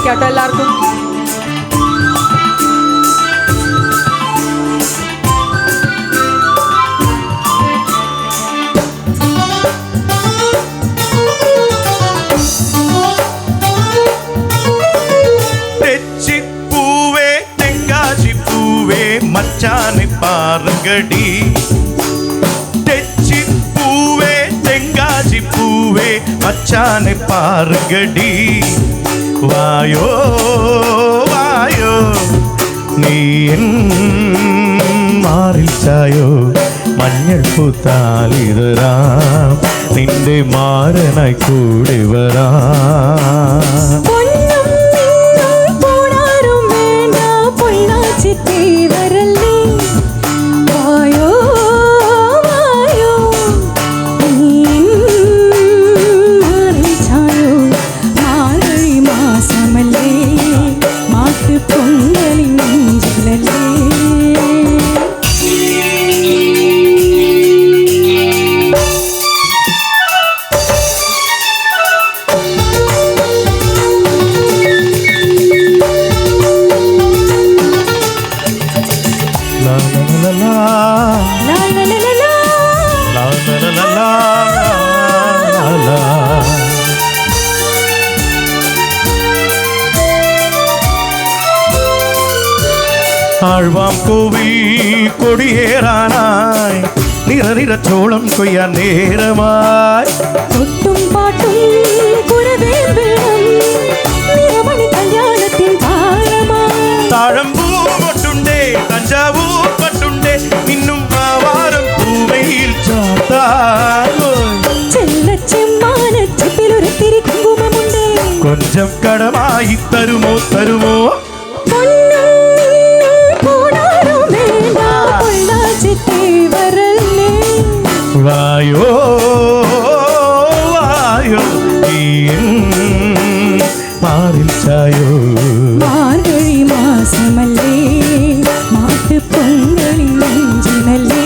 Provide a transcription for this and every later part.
കേട്ടോ എല്ലാവർക്കും. மச்சானை பாருங்கடி தெச்சி பூவே தெங்காசி பூவே மச்சானை பாருங்கடி வாயோ வாயோ நீ என் മാറിൽ ചായോ മഞ്ഞൾ പൂത്താൽ ഇതരാം നിന്റെ മാരനായി കൂടി വരാം ആഴ്വാം കോവിൽ കൊടിയേറാനായി നിറ നിറ ചോളം കൊയ്യാൻ നേരമായി കൊട്ടും പാട്ടും താഴമ്പൂ പൊട്ടുണ്ടേ തഞ്ചാവൂർ പട്ടുണ്ടേ നിന്നും ആവാരം പൂവയിൽ കൊഞ്ചം കടമായി തരുമോ തരുമോ വായോ വായോ മാറിൽ ചായോ മാർഗഴി മാസമല്ലേ മാട്ട് പൊങ്കലിൻ നെഞ്ചിനല്ലേ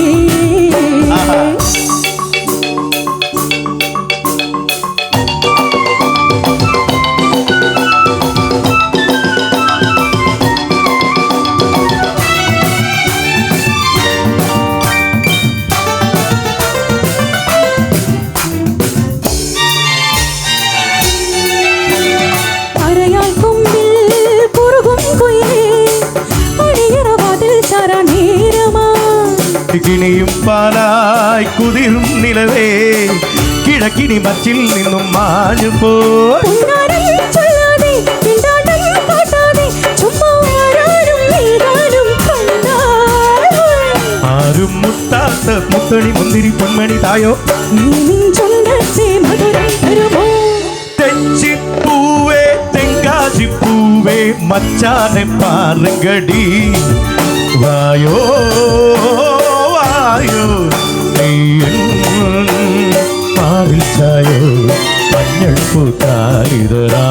കിണിയും പാലായി കുതിരും നിലവേ കിഴക്കിനി മച്ചിൽ നിന്നും മാഞ്ഞു പോയി ആരും മുട്ടാത്ത മുത്തണി മുന്തിരി പൊന്മണി തായോ തെച്ചി പൂവേ തെങ്കാശി പൂവേ മച്ചാനെ പാറുങ്കടി വായോ വായോ മാറിൽ ചായോ മഞ്ഞൾ പൂത്താലിതരാ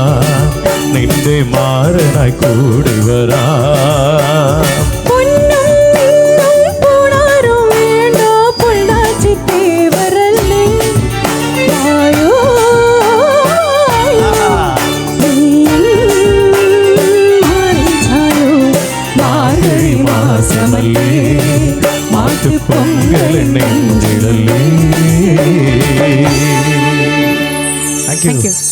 നിന്റെ മാരനായി കൂടി വരാ പൊങ്കൽ നെഞ്ചിലല്ലേ. Thank you.